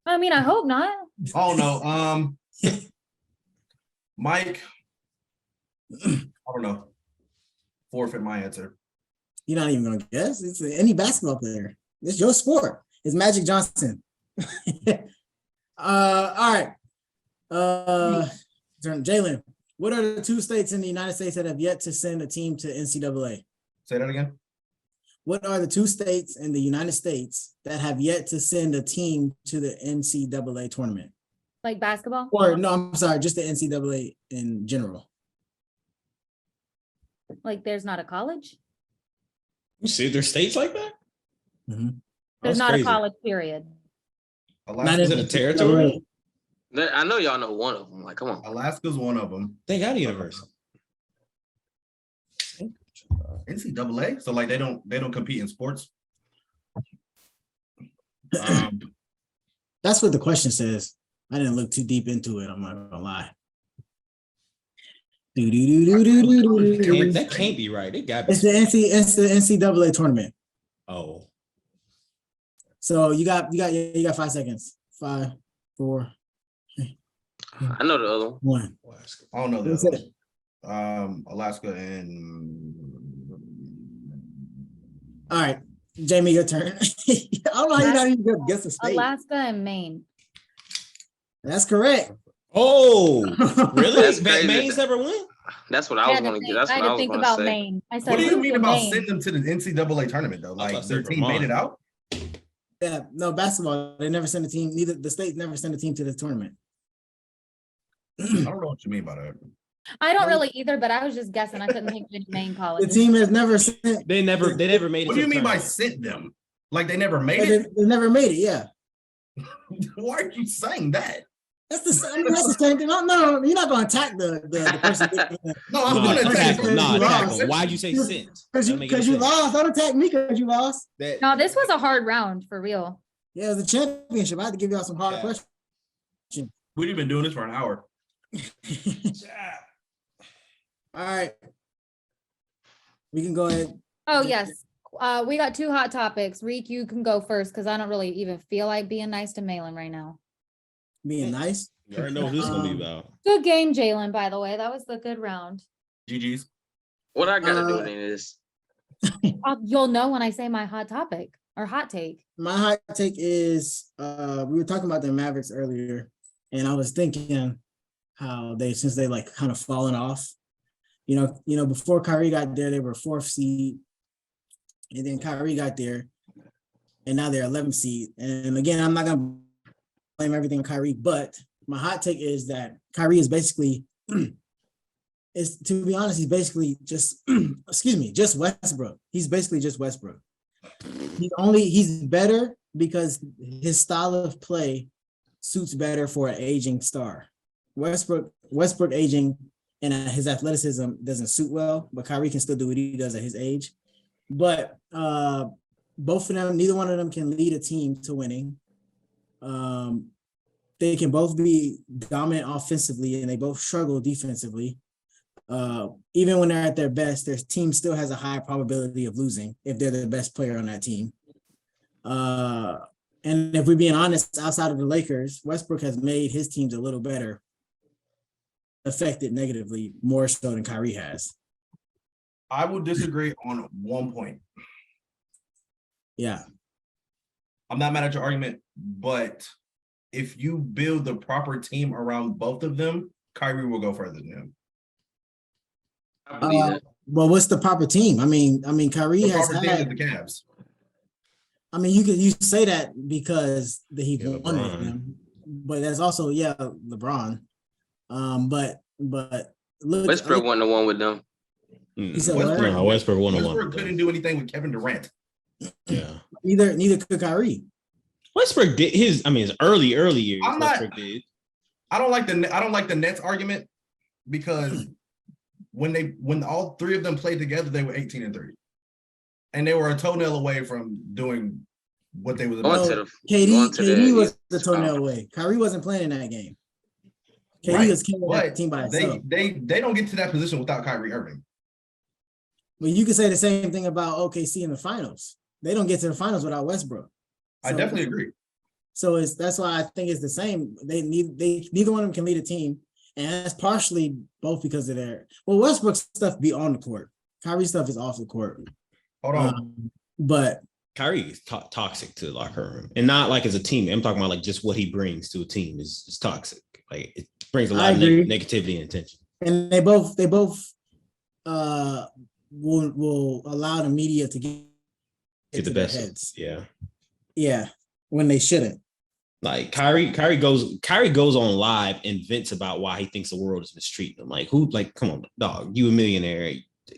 I mean, I hope not. Oh no. Mike. I don't know. Forfeit my answer. You're not even gonna guess. It's any basketball player. It's your sport. It's Magic Johnson. All right. Jalen, what are the 2 states in the United States that have yet to send a team to NCAA? Say that again. What are the 2 states in the United States that have yet to send a team to the NCAA tournament? Like basketball? Or no, I'm sorry, just the NCAA in general. Like there's not a college? You see, there's states like that? Mhm. There's That's not crazy. a college period. Alaska, Is it a territory? I know y'all know one of them. Like, come on. Alaska's one of them. They got a university. NCAA. So like they don't compete in sports. That's what the question says. I didn't look too deep into it. I'm not gonna lie. That can't be right. It got to It's be. the NCAA tournament. Oh, So you got 5 seconds. 5, 4, I know the other one. 1. I don't know the What's other it? one. Alaska and All right, Jamie, your turn. I don't know how you're not even gonna guess the state. Alaska and Maine. That's correct. oh, really? That's crazy. Maine's never won? That's what I I was had to going to think, get. That's I what had I to was think going to about say. Maine. I said, what do you who's mean in about Maine? sending them to the NCAA tournament though? I Like thought their they team made Vermont. it out. Yeah, no basketball. They never send a team. Neither the state never send a team to the tournament. I don't know what you mean by that. I don't really either, but I was just guessing. I couldn't think of any Maine The colleges. team has never sent. They never made it. What do to you the mean by tournament. sent them? Like they never made They, it? they never made it. Yeah, Why are you saying that? that's the same thing. No, you're not going to attack the person. No, I'm Nah, gonna Nah, attack tackle. them. Nah, You tackle. lost. Why'd you say sent? Because you lost. Don't attack me because you lost. No, this was a hard round for real. Yeah, it was a championship. I had to give y'all some hard Yeah. questions. We've been doing this for an hour. All right. We can go ahead. Oh, yes. We got 2 hot topics. Reek, you can go first because I don't really even feel like being nice to Malin right now. Being nice. You already know what this is gonna be about. Good game, Jalen, by the way. That was the good round. GG's. What I gotta do with any of this? You'll know when I say my hot topic or hot take. My hot take is we were talking about the Mavericks earlier, and I was thinking how since they like kind of fallen off. You know, before Kyrie got there, they were 4th seed, and then Kyrie got there, and now they're 11th seed. And again, I'm not gonna blame everything on Kyrie, but my hot take is that Kyrie is basically to be honest, he's basically just just Westbrook. He's basically just Westbrook. He's better because his style of play suits better for an aging star. Westbrook aging and his athleticism doesn't suit well, but Kyrie can still do what he does at his age. But both of them, neither one of them can lead a team to winning. They can both be dominant offensively, and they both struggle defensively. Even when they're at their best, their team still has a high probability of losing if they're the best player on that team. And if we're being honest, outside of the Lakers, Westbrook has made his teams a little better, affected negatively more so than Kyrie has. I will disagree on one point. Yeah. I'm not mad at your argument, but if you build the proper team around both of them, Kyrie will go further than him. I believe that. Well, what's the proper team? I mean, Kyrie The has proper team had. is the Cavs. I mean, you say that because he won with LeBron. them, but that's also LeBron. But look, Westbrook wasn't the one with them. You said what? No, Westbrook won one. Westbrook couldn't do anything with Kevin Durant. Yeah. Neither could Kyrie. Westbrook did his early years. I'm not- Westbrook did. I don't like the Nets argument because when all 3 of them played together, they were 18-3, and they were a toenail away from doing what they was about. KD was the toenail away. Kyrie wasn't playing in that game. KD was killing that team by himself. They don't get to that position without Kyrie Irving. But you can say the same thing about OKC in the finals. They don't get to the finals without Westbrook. I definitely agree. So that's why I think it's the same. Neither one of them can lead a team, and that's partially both because of Westbrook's stuff be on the court. Kyrie's stuff is off the court. Hold on, but Kyrie is toxic to the locker room, and not like as a team. I'm talking about like just what he brings to a team is toxic. Like it brings a lot of negativity and attention. And they both will allow the media to get the best. Yeah, when they shouldn't. Like Kyrie goes on live and vents about why he thinks the world is mistreating him. Like come on, dog, you a millionaire.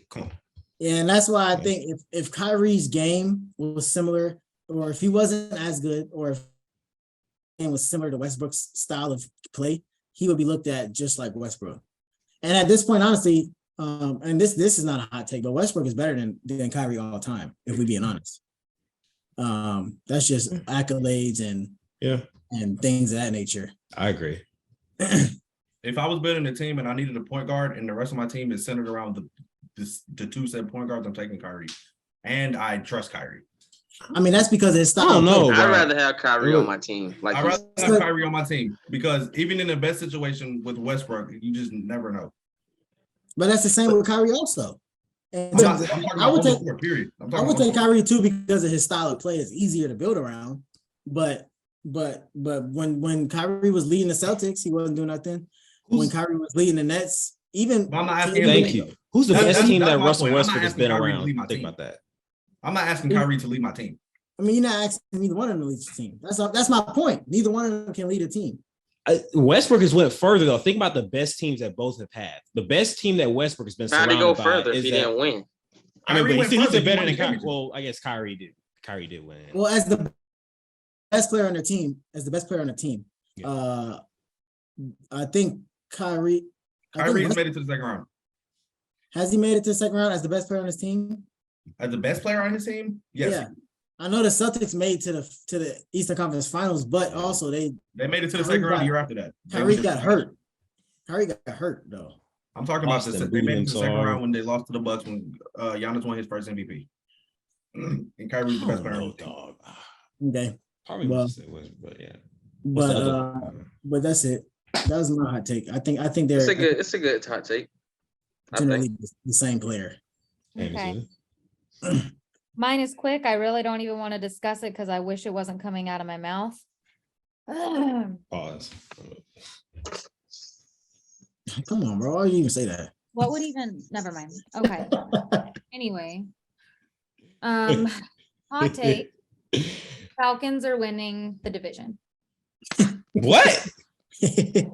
Come on. Yeah, and that's why I think if Kyrie's game was similar, or if he wasn't as good, or if game was similar to Westbrook's style of play, he would be looked at just like Westbrook. And at this point, honestly, and this is not a hot take, but Westbrook is better than Kyrie all the time, if we're being honest. That's just accolades and things of that nature. I agree. If I was building a team and I needed a point guard and the rest of my team is centered around the 2 set point guards, I'm taking Kyrie. And I trust Kyrie. I mean, that's because it's style. I don't know. I'd rather have Kyrie on my team. Like I'd rather have Kyrie on my team because even in the best situation with Westbrook, you just never know. But that's the same with Kyrie also. And I would take Kyrie too because of his style of play. It's easier to build around. But when Kyrie was leading the Celtics, he wasn't doing nothing. When Kyrie was leading the Nets, even I'm not asking. Thank you. Who's the best team that Russell point. Westbrook has been around? Think team. About that. I'm not asking Kyrie to lead my team. I mean, you're not asking neither one of them to lead the team. That's my point. Neither one of them can lead a team. Westbrook has went further though. Think about the best teams that both have had. The best team that Westbrook has been surrounded by. How'd he go further if he didn't win? I mean, but he's better than Kyrie. Well, I guess Kyrie did. Kyrie did win. Well, as the best player on the team, I think Kyrie. Kyrie has made it to the second round. Has he made it to the second round as the best player on his team? As the best player on his team? Yes. Yeah. I know the Celtics made to the Eastern Conference Finals, but also they made it to the second round the year after that. Kyrie got hurt. Kyrie got hurt though. I'm talking about this. They made it to the second round when they lost to the Bucks when Giannis won his first MVP. And Kyrie's the best player. Oh, dog. Okay. Probably Well, was, but yeah. What's the other? But that's it. That was my hot take. I think It's they're a good hot take. I think. generally the same player. Okay. Mine is quick. I really don't even want to discuss it because I wish it wasn't coming out of my mouth. Pause. Come on, bro. Why you even say that? What would even, never mind. Okay. Anyway. Hot take. Falcons are winning the division. What? I See, can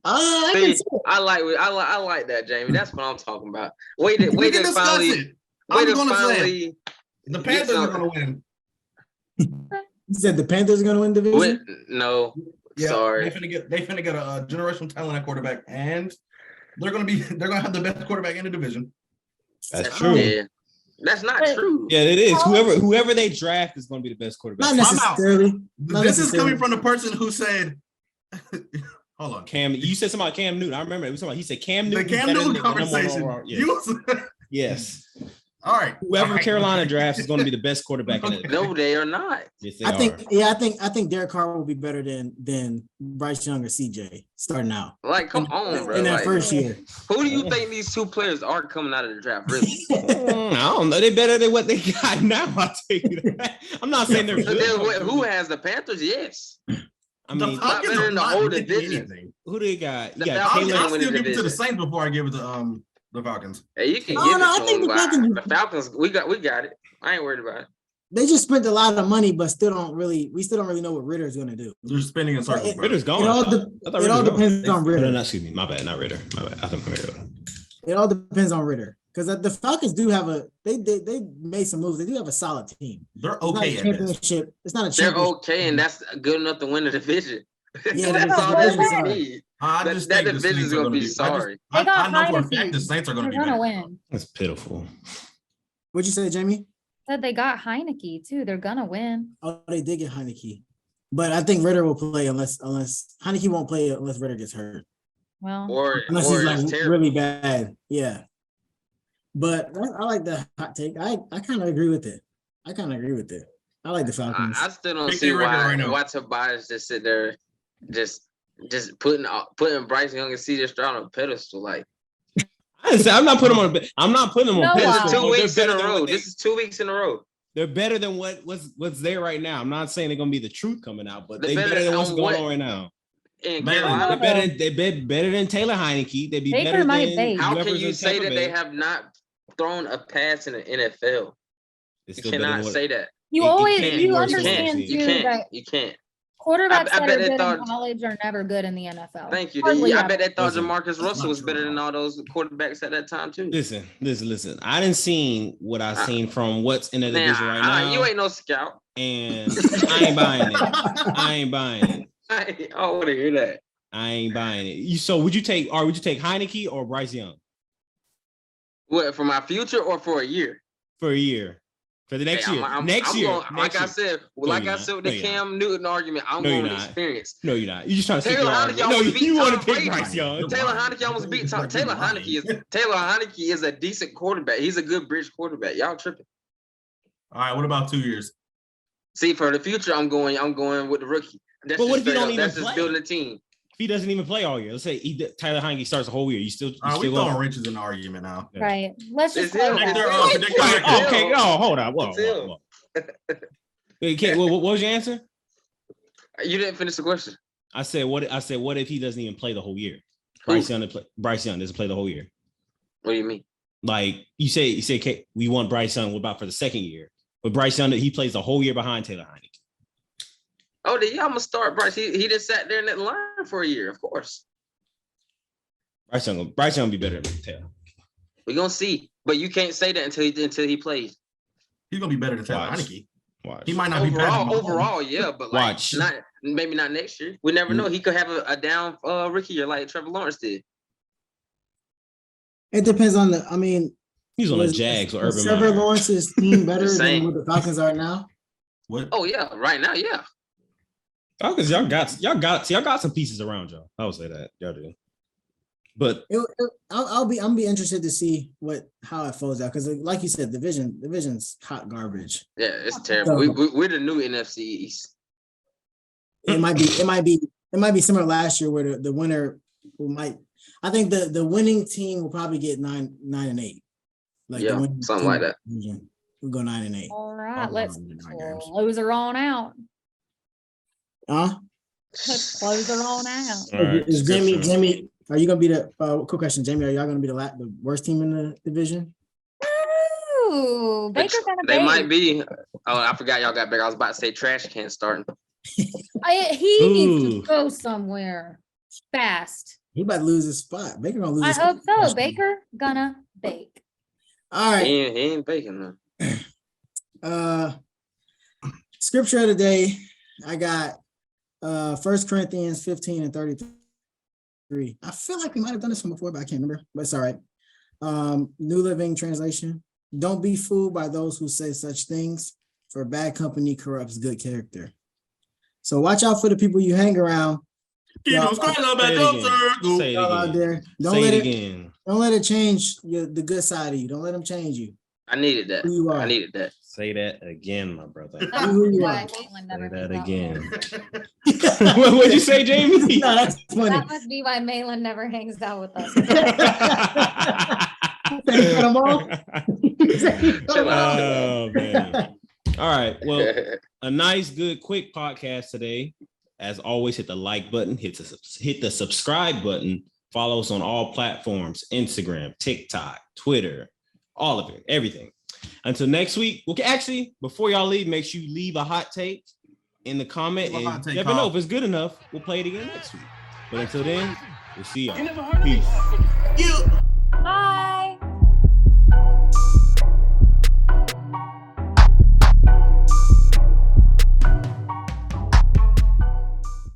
say it. I like that, Jamie. That's what I'm talking about. Wait to We can discuss finally. it. Wait I'm to gonna say finally. the Panthers are gonna win. You said the Panthers are going to win division? Wait, no, sorry. They finna get a generational talent at quarterback, and they're gonna have the best quarterback in the division. That's true. Yeah, that's not But- true. Yeah, it is. Whoever they draft is going to be the best quarterback. Not necessarily. Not This is coming necessarily. from the person who said, "Hold on." Cam, you said something about Cam Newton. I remember it was something. He said Cam The Newton. Cam better Newton than the number one conversation. overall. Yes. You- Yes. all right. Whoever All right. Carolina drafts is going to be the best quarterback in it. No, they are not. Yes, they I think, are. yeah, I think Derek Carr will be better than Bryce Young or CJ starting out Like, come on, bro. in that Like, first year. who do you think these two players are coming out of the draft? Really? I don't know. They better than what they got now. I'll tell you that. I'm not saying they're But then good. who has the Panthers? Yes. I The mean, Falcons better are than the not whole winning division. anything. who do they got? You The got Falcons Taylor. I'll winning still give it to the division. Saints before I give it to the Falcons. Hey, you can No, give no, I it to think them. the but Falcons- The Falcons, we got it. I ain't worried about it. They just spent a lot of money, but we still don't really know what Ritter's going to do. They're spinning in circles. bro. Ritter's gone. It all, I thought it Ritter's all gone. depends on No, Ritter. no, excuse me. My bad. Not Ritter. My bad. I think Ritter. It all depends on Ritter because the Falcons do have they made some moves. They do have a solid team. They're It's not okay a at this. championship. It's not a They're championship. okay, and that's good enough to win the division. Yeah, that's the all that division's we sorry. need. I That just think the division's Saints are gonna gonna be be. sorry. They got I know for a Heineke. fact the Saints are gonna They're be gonna better. win. That's pitiful. What'd you say, Jamie? Said they got Heineke too. They're gonna win. Oh, they did get Heineke, but I think Ritter will play unless Heineke won't play unless Ritter gets hurt. Well, Unless he's it's like terrible. really bad. Yeah. But I like the hot take. I kind of agree with it. I like the Falcons. I still don't Pick see their record why right now. Tobias just sit there, just putting Bryce Young and CJ Stroud on a pedestal. Like, I'm not putting them on. I'm not putting them on. No, this pedestal, is wow. but 2 they're weeks in better a than row. what they- This is 2 weeks in a row. They're better than what's there right now. I'm not saying they're gonna be the truth coming out, but They're they're better than what's on going what? on right now. In Man, Carolina, They're better than Taylor Heineke. They'd be Baker better might than bake. how whoever's can you in say Tampa that they Bay. have not thrown a pass in the NFL? It's You still better cannot than what- say that. you It always can't you be worse than understand what You too can't. that You can't. quarterbacks I that bet are they good thought- in college are never good in the NFL. Thank you. Hardly I ever. bet they thought Listen, Jamarcus Russell not was true better at than all. all those quarterbacks at that time too. Listen. I didn't seen what I seen from what's in the Man, division right now, you ain't no scout. and I ain't buying it. I want to hear that. I ain't buying it. So would you take Heineke or Bryce Young What, for my future or for a year? for a year? For the next Hey, year. I'm Next year. going, like I said, No, like you're I not. said with No, the you're Cam Newton argument, I'm No, you're going not. experience. No, you're not. You're just trying to stick Taylor your arm. Heineke No, almost beat you want to Tom pick Brady. Bryce Young. Taylor Heineke almost beat Tom. Taylor Heineke is a decent quarterback. He's a good bridge quarterback. Y'all tripping. All right, what about 2 years? See, for the future, I'm going with the rookie. That's But what just if he straight don't up. even That's just play? building a team. If he doesn't even play all year, let's say Tyler Heineke starts the whole year. You still We still throwing going. wrenches in the argument now. Yeah. Right. Let's just It's close him. that. Predict their record. Oh, okay. Oh, hold on. Whoa. It's him. Wait, what was your answer? You didn't finish the question. I said what if he doesn't even play the whole year? Bryce Young doesn't play the whole year. What do you mean? Like you say, okay, we want Bryce Young. What about for the second year? But Bryce Young, he plays the whole year behind Taylor Heineke. Oh, yeah, I'm gonna start Bryce. He just sat there in that line for a year, of course. Bryce Young be better than Taylor. We're gonna see. But you can't say that until he plays. He's gonna be better than Taylor Watch. Heineke. Watch. He might not be Patrick Mahomes. Overall, yeah, but like Watch. maybe not next year. We never know. He could have a down rookie year like Trevor Lawrence did. It depends on He's on the was- Jags or was Urban Trevor Meyer. Lawrence's team better Same. than what the Falcons are now? What? Oh yeah, right now, yeah. Falcons, y'all got some pieces around y'all. I would say that y'all do. But I'm be interested to see how it folds out because, like you said, division's hot garbage. Yeah, it's terrible. We're the new NFC East. It might be similar last year where the winner might. I think the winning team will probably get 9-8. Like Yeah, something like that. We'll go 9-8. All right, let's close her on out. Let's close her on out. right, Is Jamie? Are you gonna be the quick question, Jamie? Are y'all gonna be the worst team in the division? Ooh, Baker gonna They might be. Oh, I forgot y'all got Baker. I was about to say trash can starting. He needs to go somewhere fast. He about to lose his spot. Baker gonna lose. I hope so. Baker gonna bake. All right. He ain't baking though. Scripture of the day. I got 1 Corinthians 15:33. I feel like we might have done this one before, but I can't remember. But it's all right. New Living Translation. Don't be fooled by those who say such things, for bad company corrupts good character. So watch out for the people you hang around. Y'all out there. Don't let it change the good side of you. Don't let them change you. I needed that. Who you are. I needed that. Say that again, my brother. Say that again. What'd you say, Jamie? No, that's funny. That must be why Malin never hangs out with us. Oh, man. All right. Well, a nice, good, quick podcast today. As always, hit the like button, hit the subscribe button. Follow us on all platforms: Instagram, TikTok, Twitter, all of it, everything. Until next week. Okay, actually, before y'all leave, make sure you leave a hot take in the comment. And you never know if it's good enough. We'll play it again next week. But until then, we'll see y'all. Peace. Bye.